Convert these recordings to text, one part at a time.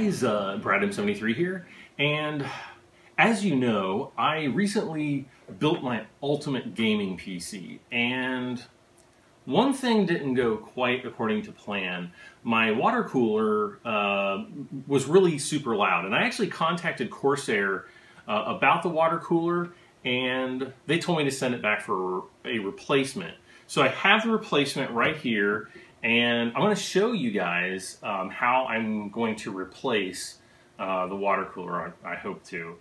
guys, Brad M73 here, and as you know, I recently built my ultimate gaming PC, and one thing didn't go quite according to plan. My water cooler was really super loud, and I actually contacted Corsair about the water cooler, and they told me to send it back for a replacement. So I have the replacement right here, and I'm going to show you guys how I'm going to replace the water cooler. I hope to.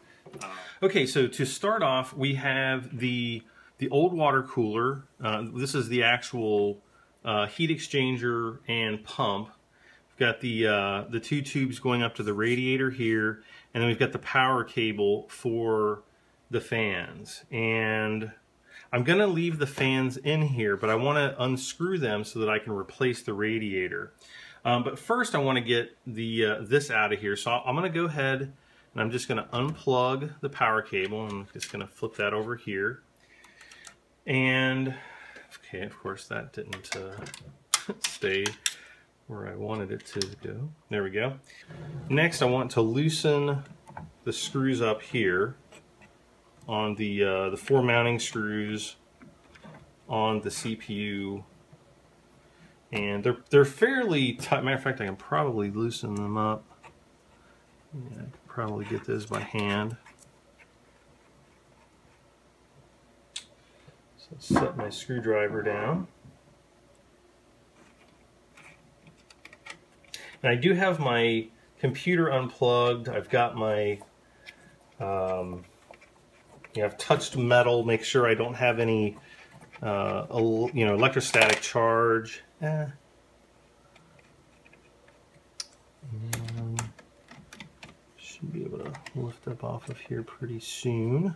Okay, so to start off, we have the old water cooler. This is the actual heat exchanger and pump. We've got the two tubes going up to the radiator here, and then we've got the power cable for the fans. And I'm going to leave the fans in here, but I want to unscrew them so that I can replace the radiator. But first I want to get this out of here. So I'm going to go ahead and I'm just going to unplug the power cable. I'm just going to flip that over here. And, okay, of course that didn't stay where I wanted it to go. There we go. Next I want to loosen the screws up here on the 4 mounting screws on the CPU, and they're fairly tight. Matter of fact, I can probably loosen them up. Yeah, I could probably get those by hand. So set my screwdriver down. And I do have my computer unplugged. I've got my I've touched metal, make sure I don't have any electrostatic charge. Should be able to lift up off of here pretty soon.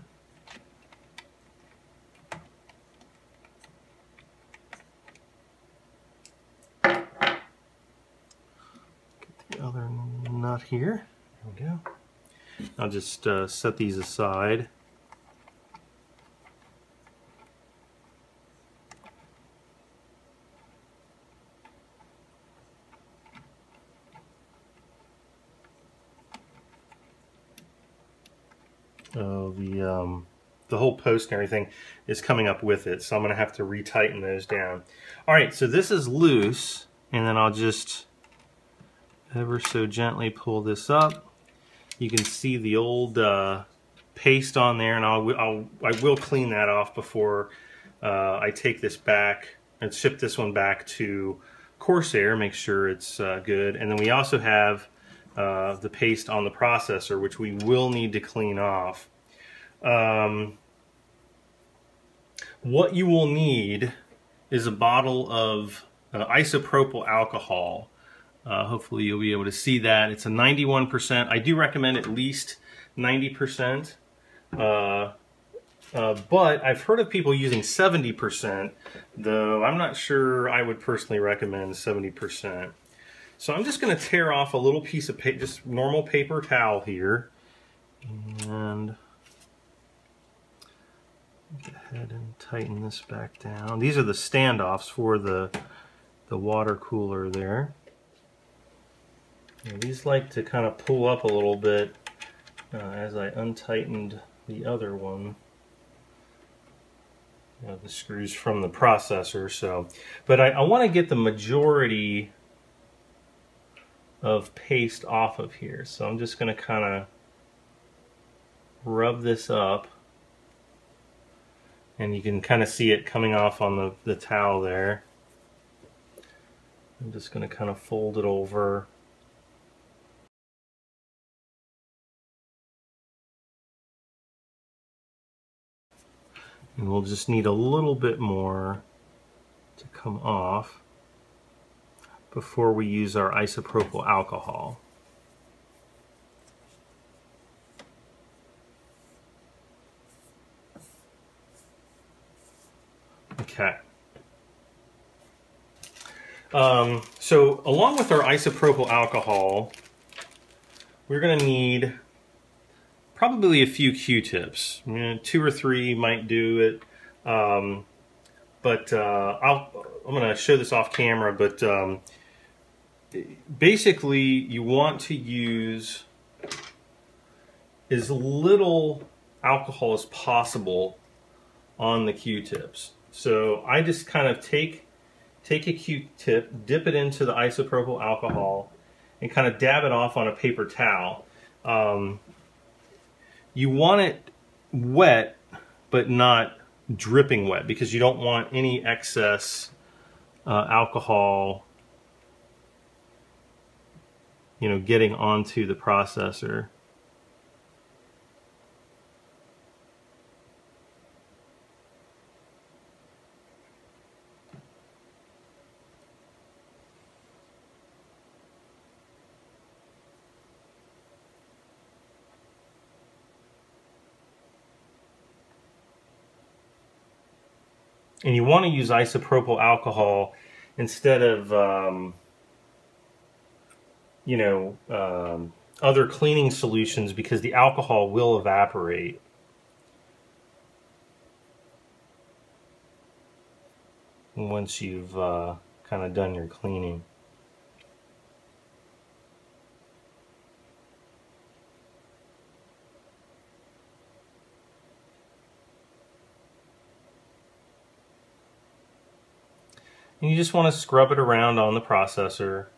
Get the other nut here. There we go. I'll just set these aside. The whole post and everything is coming up with it, so I'm going to have to retighten those down. Alright, so this is loose, and then I'll just ever so gently pull this up. You can see the old paste on there, and I will clean that off before I take this back and ship this one back to Corsair, make sure it's good. And then we also have the paste on the processor, which we will need to clean off. What you will need is a bottle of isopropyl alcohol. Hopefully you'll be able to see that. It's a 91%. I do recommend at least 90%. But I've heard of people using 70%, though I'm not sure I would personally recommend 70%. So I'm just going to tear off a little piece of paper, just normal paper towel here, and go ahead and tighten this back down. These are the standoffs for the water cooler there. And these like to kind of pull up a little bit as I untightened the other one. The screws from the processor. So, but I want to get the majority of paste off of here. So I'm just going to kind of rub this up. And you can kind of see it coming off on the towel there. I'm just going to kind of fold it over. And we'll just need a little bit more to come off before we use our isopropyl alcohol. Okay. So along with our isopropyl alcohol, we're going to need probably a few Q-tips. 2 or 3 might do it, but I'm going to show this off camera. But basically you want to use as little alcohol as possible on the Q-tips. So I just kind of take a Q-tip, dip it into the isopropyl alcohol, and kind of dab it off on a paper towel. You want it wet, but not dripping wet, because you don't want any excess alcohol, you know, getting onto the processor. And you want to use isopropyl alcohol instead of, other cleaning solutions, because the alcohol will evaporate. Once you've kind of done your cleaning. And you just want to scrub it around on the processor.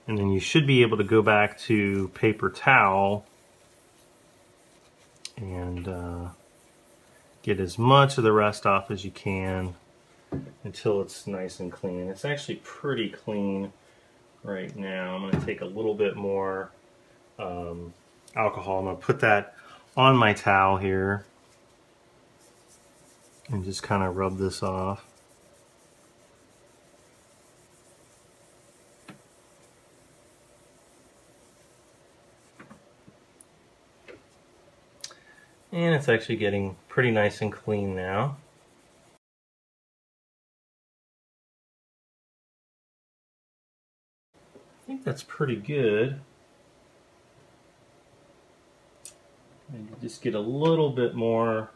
And then you should be able to go back to paper towel and get as much of the rest off as you can until it's nice and clean. It's actually pretty clean right now. I'm going to take a little bit more alcohol. I'm going to put that on my towel here and just kind of rub this off. And it's actually getting pretty nice and clean now. I think that's pretty good. Maybe just get a little bit more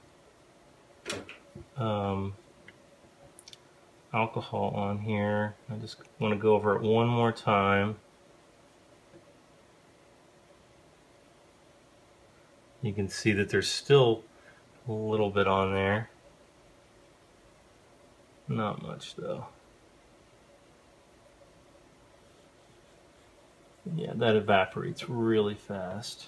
alcohol on here. I just want to go over it one more time. You can see that there's still a little bit on there. Not much though. Yeah, that evaporates really fast.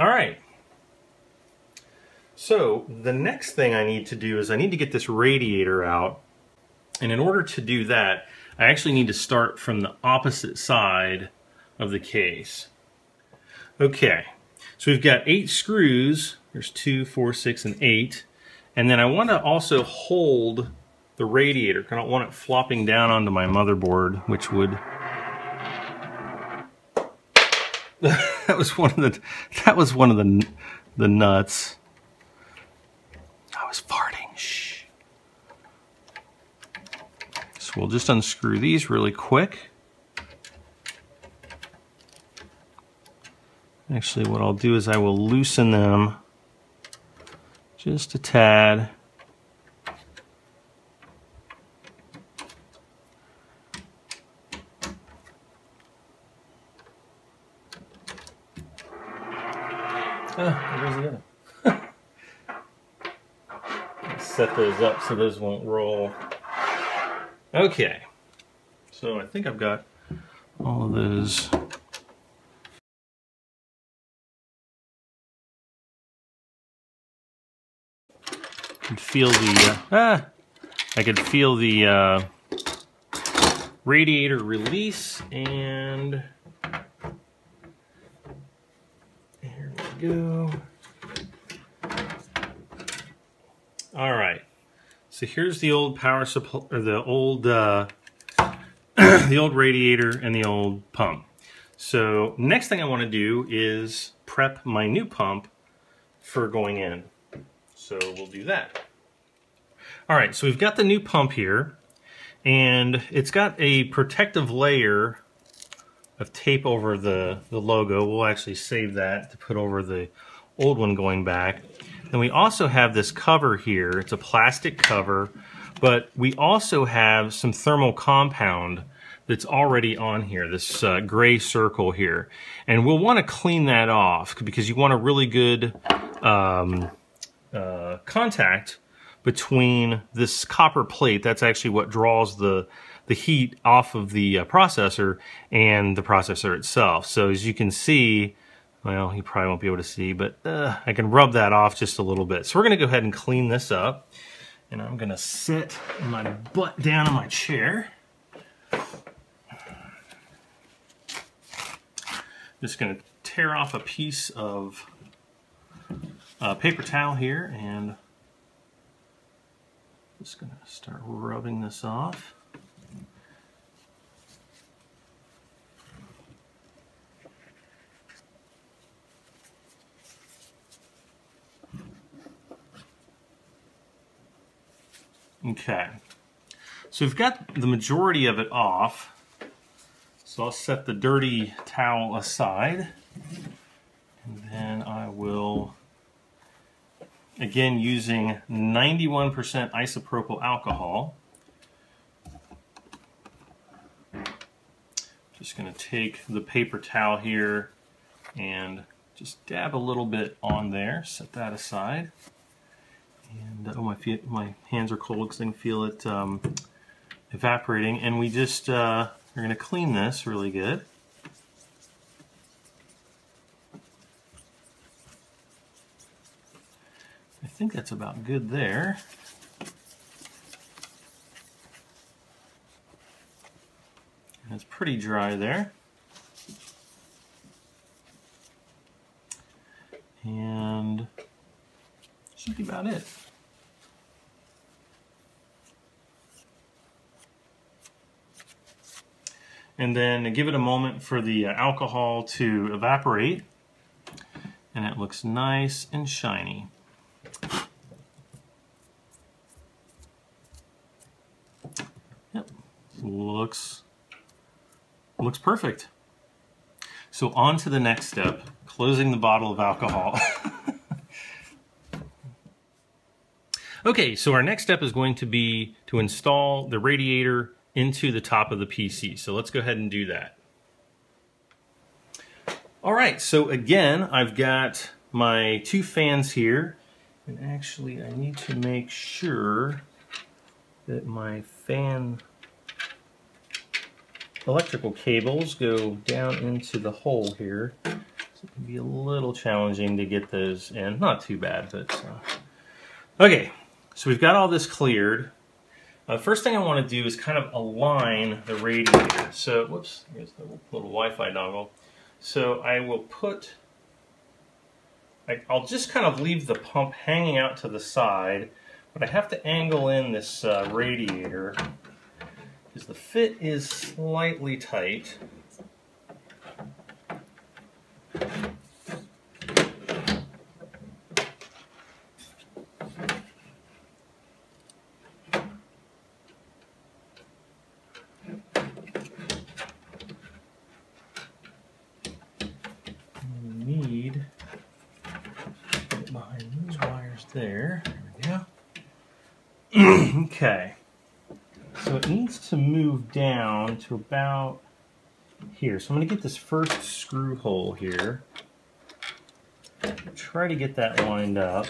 All right. So the next thing I need to do is I need to get this radiator out. And in order to do that, I actually need to start from the opposite side of the case. Okay, so we've got 8 screws. There's 2, 4, 6, and 8. And then I want to also hold the radiator. I don't want it flopping down onto my motherboard, which would... that was one of the nuts. I was farting. Shh. So we'll just unscrew these really quick. Actually, what I'll do is I will loosen them just a tad. There's the other. Set those up so those won't roll. Okay, so I think I've got all of those. I could feel the radiator release, and here we go. All right, so here's the old power supply, or the old the old radiator and the old pump. So next thing I want to do is prep my new pump for going in. So we'll do that. All right, so we've got the new pump here, and it's got a protective layer of tape over the logo. We'll actually save that to put over the old one going back. Then we also have this cover here. It's a plastic cover, but we also have some thermal compound that's already on here, this gray circle here. And we'll want to clean that off because you want a really good contact between this copper plate. That's actually what draws the heat off of the processor and the processor itself. So as you can see, well, you probably won't be able to see, but I can rub that off just a little bit. So we're going to go ahead and clean this up. And I'm going to sit my butt down in my chair. Just going to tear off a piece of paper towel here, and just going to start rubbing this off. Okay, so we've got the majority of it off. So I'll set the dirty towel aside, and then I will, again using 91% isopropyl alcohol, just going to take the paper towel here and just dab a little bit on there, set that aside. And oh, my hands are cold because I can feel it evaporating, and we just we're going to clean this really good. I think that's about good there. And it's pretty dry there. And should be about it. And then give it a moment for the alcohol to evaporate, and it looks nice and shiny. Yep, looks perfect. So on to the next step, closing the bottle of alcohol. Okay, so our next step is going to be to install the radiator into the top of the PC. So let's go ahead and do that. All right, so again, I've got my two fans here, and actually I need to make sure that my fan electrical cables go down into the hole here. So it can be a little challenging to get those in. Not too bad, but okay. So we've got all this cleared. First thing I want to do is kind of align the radiator. So, whoops, here's the little Wi-Fi dongle. So I will put, I'll just kind of leave the pump hanging out to the side, but I have to angle in this radiator because the fit is slightly tight. There we go. Okay, so it needs to move down to about here. So I'm going to get this first screw hole here, try to get that lined up.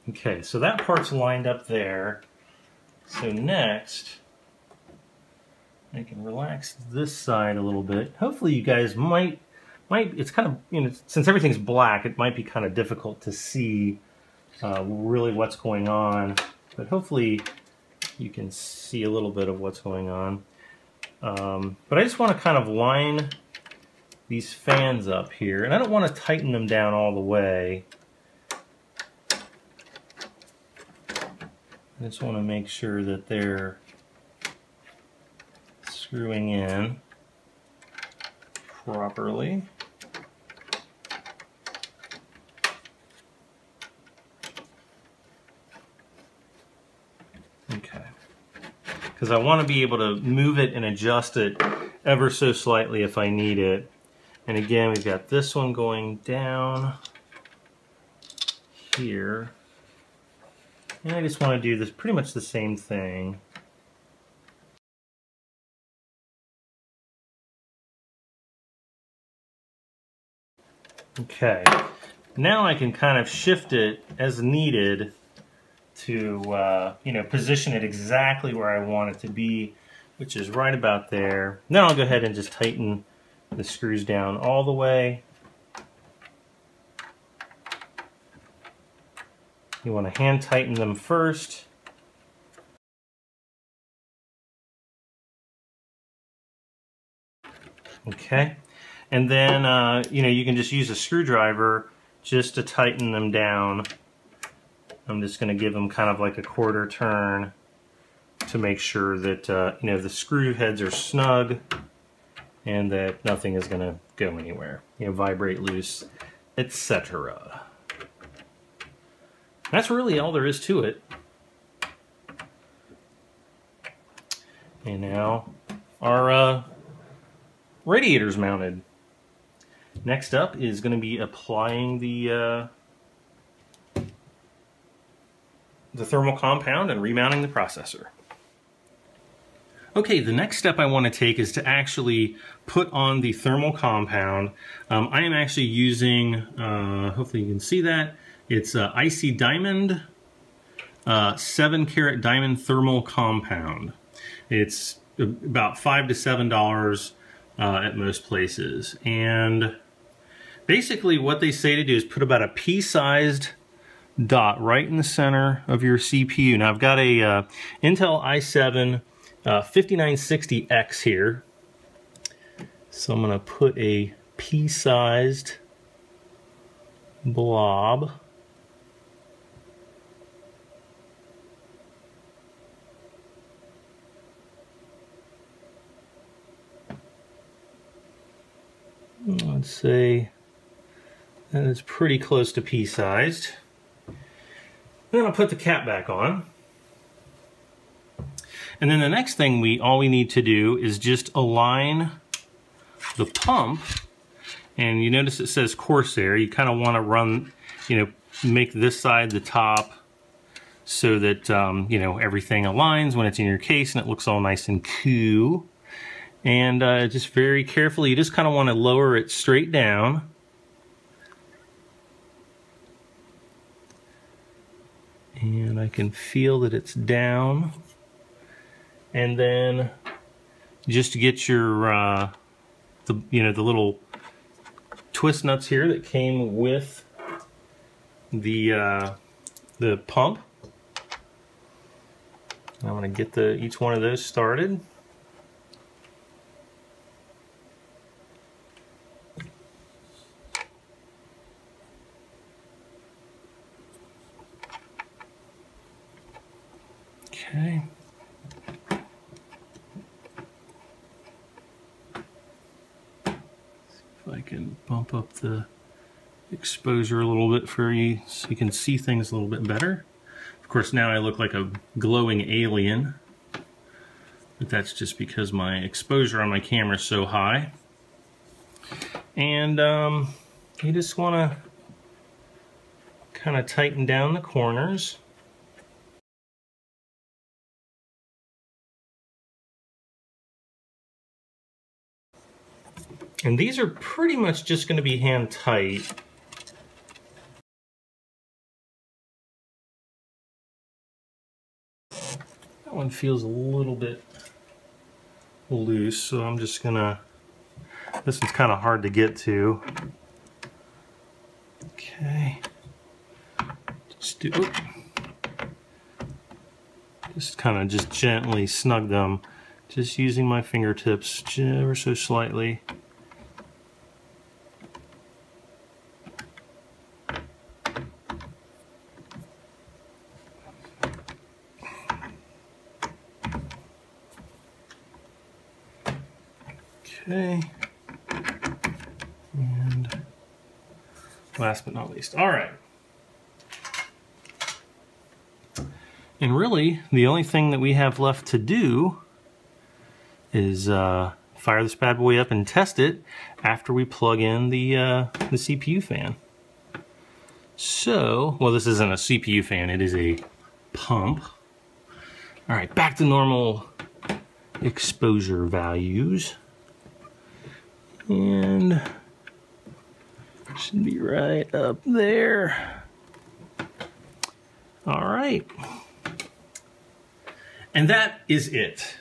Okay, so that part's lined up there. So next, I can relax this side a little bit. Hopefully you guys might, it's kind of, you know, since everything's black, it might be kind of difficult to see really what's going on. But hopefully you can see a little bit of what's going on. But I just want to kind of line these fans up here. And I don't want to tighten them down all the way. I just want to make sure that they're screwing in properly. Okay. Because I want to be able to move it and adjust it ever so slightly if I need it. And again, we've got this one going down here. And I just want to do this pretty much the same thing. Okay, now I can kind of shift it as needed to position it exactly where I want it to be, which is right about there. Then I'll go ahead and just tighten the screws down all the way. You want to hand tighten them first. Okay, and then you can just use a screwdriver just to tighten them down. I'm just going to give them kind of like a quarter turn to make sure that the screw heads are snug and that nothing is going to go anywhere, vibrate loose, etc. That's really all there is to it. And now our radiator's mounted. Next up is going to be applying the thermal compound and remounting the processor. Okay, the next step I want to take is to actually put on the thermal compound. I am actually using, hopefully you can see that, it's Icy Diamond 7-carat diamond thermal compound. It's about $5 to $7 at most places. And basically what they say to do is put about a pea-sized dot right in the center of your CPU. Now I've got a Intel i7 5960X here. So I'm going to put a pea-sized blob let's say that is pretty close to pea-sized. Then I'll put the cap back on. And then the next thing all we need to do is just align the pump. And you notice it says Corsair. You kind of want to run, make this side the top so that, everything aligns when it's in your case and it looks all nice and cool. And just very carefully, you just kind of want to lower it straight down. And I can feel that it's down. And then just to get your the little twist nuts here that came with the pump. I'm going to get each one of those started. Okay. If I can bump up the exposure a little bit for you so you can see things a little bit better. Of course, now I look like a glowing alien, but that's just because my exposure on my camera is so high. And you just want to kind of tighten down the corners. And these are pretty much just going to be hand tight. That one feels a little bit loose, so I'm just going to, this one's kind of hard to get to. Okay. Just kind of just gently snug them, just using my fingertips ever so slightly. Okay. And last but not least. All right. And really, the only thing that we have left to do is fire this bad boy up and test it after we plug in the CPU fan. So, well, this isn't a CPU fan, it is a pump. All right, back to normal exposure values. And should be right up there. All right. And that is it.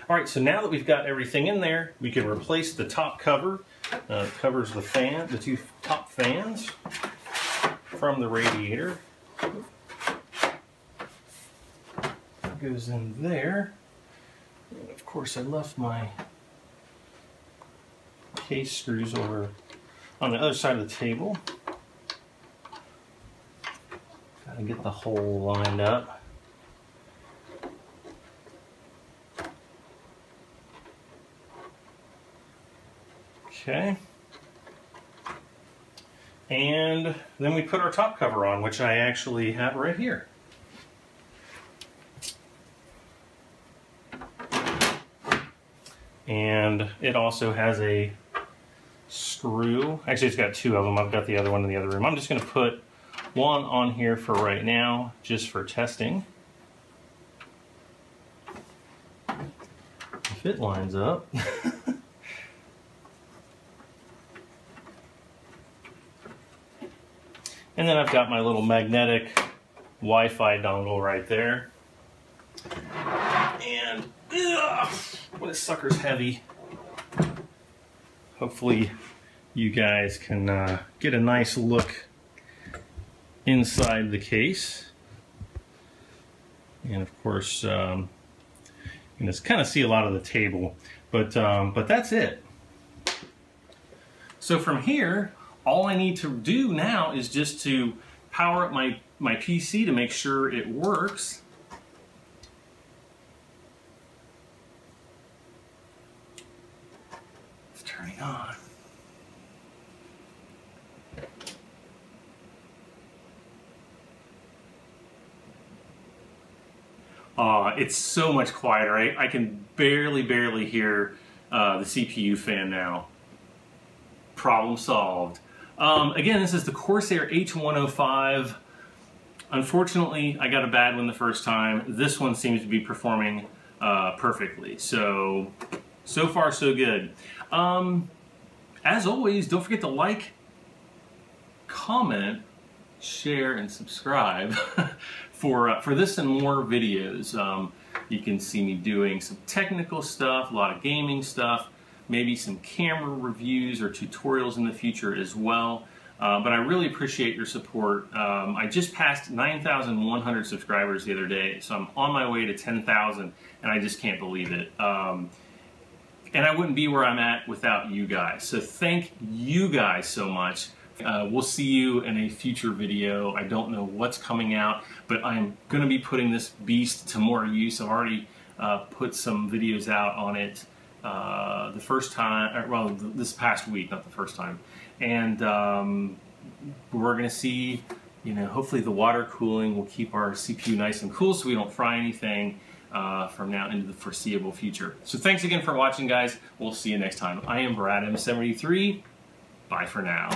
All right, so now that we've got everything in there, we can replace the top cover. It covers the fan, the two top fans from the radiator. It goes in there. And of course, I left my case screws over on the other side of the table. Gotta get the hole lined up. Okay. And then we put our top cover on, which I actually have right here. And it also has a screw. Actually, it's got two of them. I've got the other one in the other room. I'm just going to put one on here for right now, just for testing. If it lines up. And then I've got my little magnetic Wi-Fi dongle right there. And, well, this sucker's heavy. Hopefully you guys can get a nice look inside the case. And of course, you can just kind of see a lot of the table, but that's it. So from here, all I need to do now is just to power up my PC to make sure it works. It's turning on. It's so much quieter. I can barely hear the CPU fan now. Problem solved. Again, this is the Corsair H105. Unfortunately, I got a bad one the first time. This one seems to be performing perfectly. So far so good. As always, don't forget to like, comment, share, and subscribe for this and more videos. You can see me doing some technical stuff, a lot of gaming stuff, maybe some camera reviews or tutorials in the future as well. But I really appreciate your support. I just passed 9,100 subscribers the other day, so I'm on my way to 10,000, and I just can't believe it. And I wouldn't be where I'm at without you guys. So thank you guys so much. We'll see you in a future video. I don't know what's coming out, but I'm going to be putting this beast to more use. I've already put some videos out on it the first time, well, this past week, not the first time. And we're going to see, you know, hopefully the water cooling will keep our CPU nice and cool so we don't fry anything from now into the foreseeable future. So thanks again for watching, guys. We'll see you next time. I am Brad M73. Bye for now.